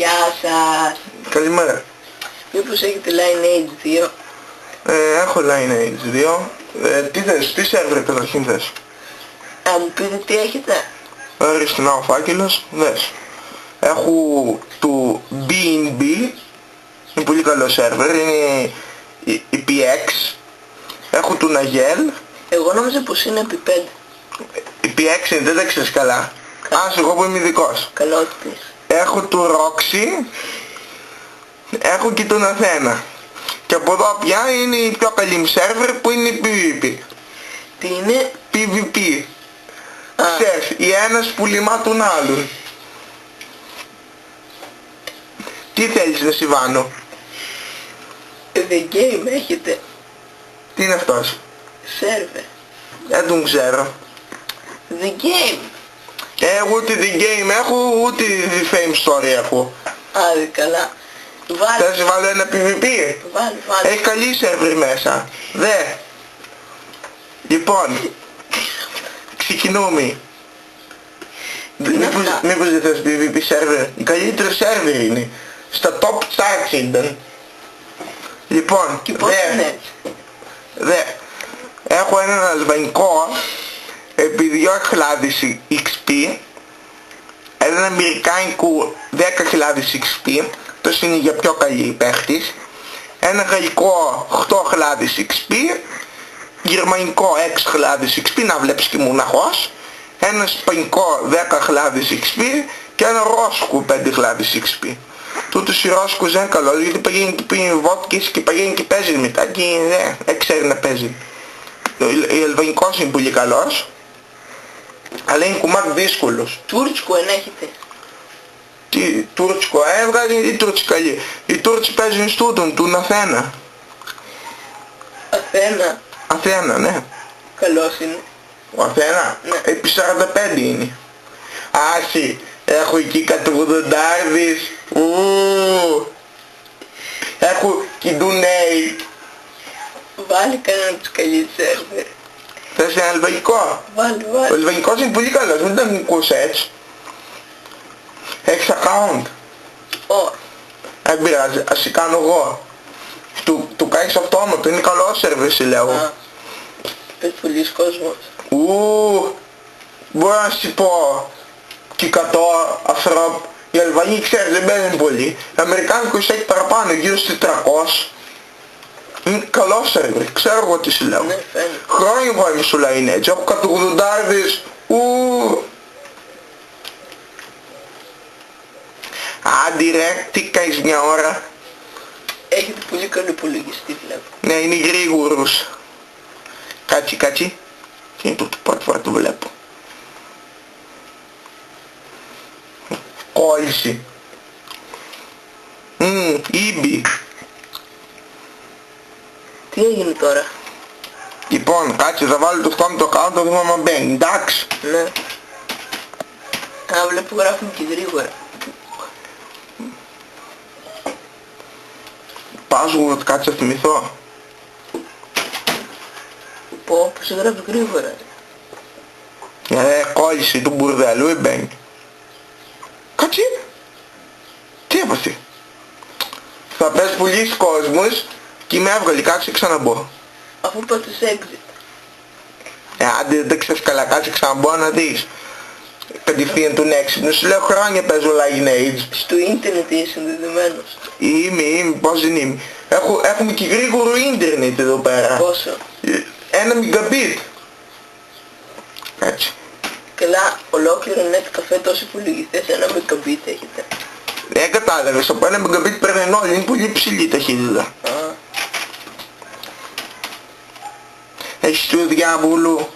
Γεια σας. Καλημέρα. Μήπως έχετε Lineage 2? Έχω Lineage 2. Τι θες, τι σερβερ καταρχήν θες? Να μου πείτε τι έχετε. Ορίστε ο φάκελος, δες. Έχω του BNB, είναι πολύ καλό σερβερ, είναι η PX. Έχω του Nagel. Εγώ νόμιζα πως είναι επί 5. Η PX είναι, δεν τα ξέρεις καλά. Ας εγώ που είμαι ειδικός. Καλό ότι πεις. Έχω του Roxy. Έχω και τον Αθένα. Και από εδώ πια είναι η πιο καλή σερβερ που είναι η PvP. Τι είναι? PvP. Ξέρεις, η ένας που λιμά τον άλλον. Τι θέλεις να συμβάνω? The Game έχετε. Τι είναι αυτός? Σερβερ. Δεν τον ξέρω. The Game. Ούτε The Game έχω, ούτε The Fame Story έχω. Άντε καλά. Βάλε. Θες να βάλω ένα PvP? Βάλε. Έχει καλή σερβερ μέσα. Δε. Λοιπόν, ξεκινούμε. Μήπως δεν θες PvP σερβερ? Η καλύτερη σερβερ είναι. Στα top charts ήταν. Λοιπόν, Και πώς είναι? Δε. Έχω έναν αλβανικό επί 2.000 XP. Έναν αμερικάνικο 10.000 XP. Αυτός είναι για πιο καλή παίχτης. Ένα γαλλικό 8.000 XP. Γερμανικό 6.000 XP, να βλέπεις και μοναχός. Ένα ισπανικό 10.000 XP και ένα ρώσικο 5.000 XP. Τούτος οι Ρώσικος δεν είναι καλός, γιατί πηγαίνει και πίνει βότκες και πηγαίνει και παίζει μετά και δεν ξέρει να παίζει. Ο Αλβανικός είναι πολύ καλός, αλλά είναι κομμάτι δύσκολος. Τούρκικο ενέχετε. Τι τουρκικό, έβγαλε οι Τούρκοι καλοί. Οι Τούρκοι παίζουν στούτον, του Αθένα. Αθένα. Αθένα, ναι. Καλός είναι. Ο Αθένα, Ναι. επί 45 είναι. Άσυ, έχω εκεί κατεβουδοντάρδεις. Έχω και ντουνέι. Βάλε κανένα τους καλή σερβερ. Θες ένα αλβανικό? Βάλε. Ο αλβανικός είναι πολύ καλός, μην τα νικούς έτσι. Έχεις account? Όχι. Δεν πειράζει, ας σε κάνω εγώ. Του κάνεις αυτόματο, είναι καλό σερβερ σε λέω. Πες πολλής κόσμος. Μπορώ να σου πω και 100 ανθρώπου. Οι Αλβανοί ξέρεις δεν παίζουν πολύ. Οι Αμερικάνικος έχει παραπάνω, γύρω στις 300. Είναι καλό σερβερ, ξέρω εγώ τι σου λέω. Ναι, φαίνεται. Χρόνια που είμαι σου λέει είναι έτσι, έχω κατογδοντάρδες. Άντι ρε, τι κάνεις μια ώρα? Έχετε πολύ καλό υπολογιστή βλέπω. Ναι, είναι γρήγορος. Κάτσι. Είναι το πρώτη φορά το βλέπω. Κόλληση. Ήμπι. Τι έγινε τώρα? Λοιπόν, κάτσε, θα βάλω το αυτό με το account, θα δούμε άμα μπαίνει, εντάξει. Ναι. Α, βλέπω γράφουν και γρήγορα. Password, κάτσε να θυμηθώ. Πω, πως γράφει γρήγορα. Κόλληση του μπουρδέλου, μπαίνει. Κάτσε. Τι έπαθε? Θα πες πολλοί κόσμος και με έβγαλε, κάτσε ξαναμπω. Αφού πάτες exit. Άντε δεν ξέρεις καλά, κάτσε ξαναμπω να δεις. Κατευθείαν τον έξυπνο, σου λέω χρόνια παίζω Lineage. Στο ίντερνετ είσαι συνδεδεμένος. Είμαι, πώς δεν είμαι. Έχουμε και γρήγορο ίντερνετ εδώ πέρα. Πόσο? 1 Mbit. Κάτσε. Καλά, ολόκληρο net καφέ τόσοι υπολογιστές, 1 Mbit έχετε. Δεν κατάλαβες, από 1 Mbit παίρνουν όλοι, είναι πολύ ψηλή ταχύτητα. Έχεις του διάβολου.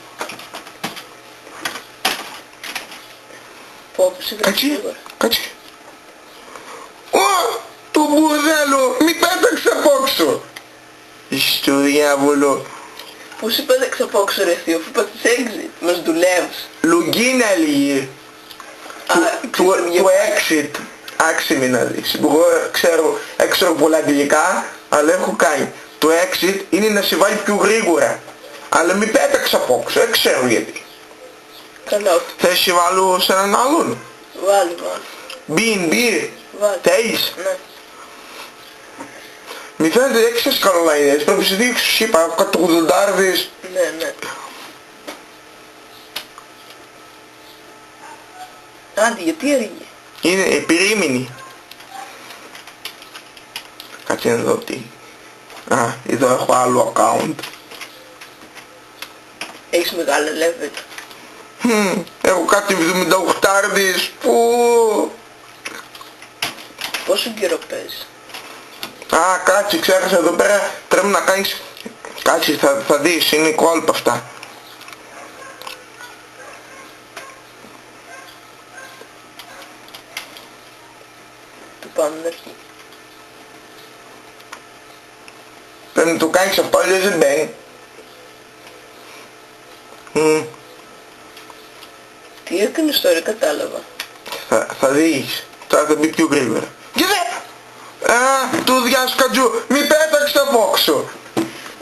Πω, πως γράφει γρήγορα. Κάτσε. Το μπουρδέλο, μη πέταξε απόξω. Έχεις του διάβολο. Πού σε πέταξε απόξω ρε θείο, αφού πάτες exit, μας δουλεύεις. Login έλεγε. Του exit. Άξιμη να δεις. Εγώ ξέρω πολλά αγγλικά, αλλά έχω κάνει. Το exit είναι να σε βάλει πιο γρήγορα. Αλλά μη πέταξε απόξω, δεν ξέρω γιατί. Καλά. Θες να βάλω σε έναν άλλον? Βάλε. BNB. Βάλε. Θέλεις? Ναι. Μη φαίνεται έξες καλολαϊνές, πρέπει να σου δείξω, είπα, κατογδοντάρδες. Ναι, ναι. Άντε, γιατί αργεί. Είναι επειρήμηνη. Κάτσε να δω τι. Α, εδώ έχω άλλο account. Έχεις μεγάλο level. Έχω κάτι 78 που... Πόσο καιρό παίζεις? Α, κάτσε, ξέχασα εδώ πέρα, πρέπει να κάνεις... Κάτσε, θα δεις, είναι κόλπα αυτά. Του πάμε στην αρχή. Πρέπει να το κάνεις αυτό, αλλιώς δεν μπαίνει. Τι έκανες τώρα, κατάλαβα. Θα δεις, τώρα θα μπει πιο γρήγορα. Κοίτα! Του διάσκατζου, μη πέταξε από όξω.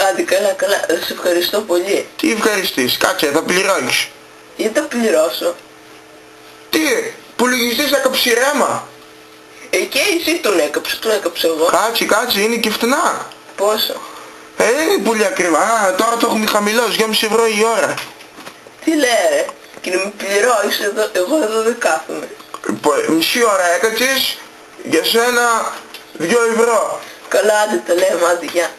Άντε, καλά, καλά. Σε ευχαριστώ πολύ. Τι ευχαριστείς, κάτσε, θα πληρώνεις. Γιατί θα πληρώσω? Τι, που λογιστής έκαψε ρέμα. Και εσύ τον έκαψα εγώ. Κάτσε, είναι και φτηνά. Πόσο? Δεν είναι πολύ ακριβά, τώρα το έχουμε χαμηλώσει, 2,5 ευρώ η ώρα. Τι λέει ρε, και να με πληρώσεις εδώ, εγώ εδώ δεν κάθομαι. Μισή ώρα έκατσες, για σένα 2 ευρώ. Καλά, άντε τα λέμε, άντε, γεια.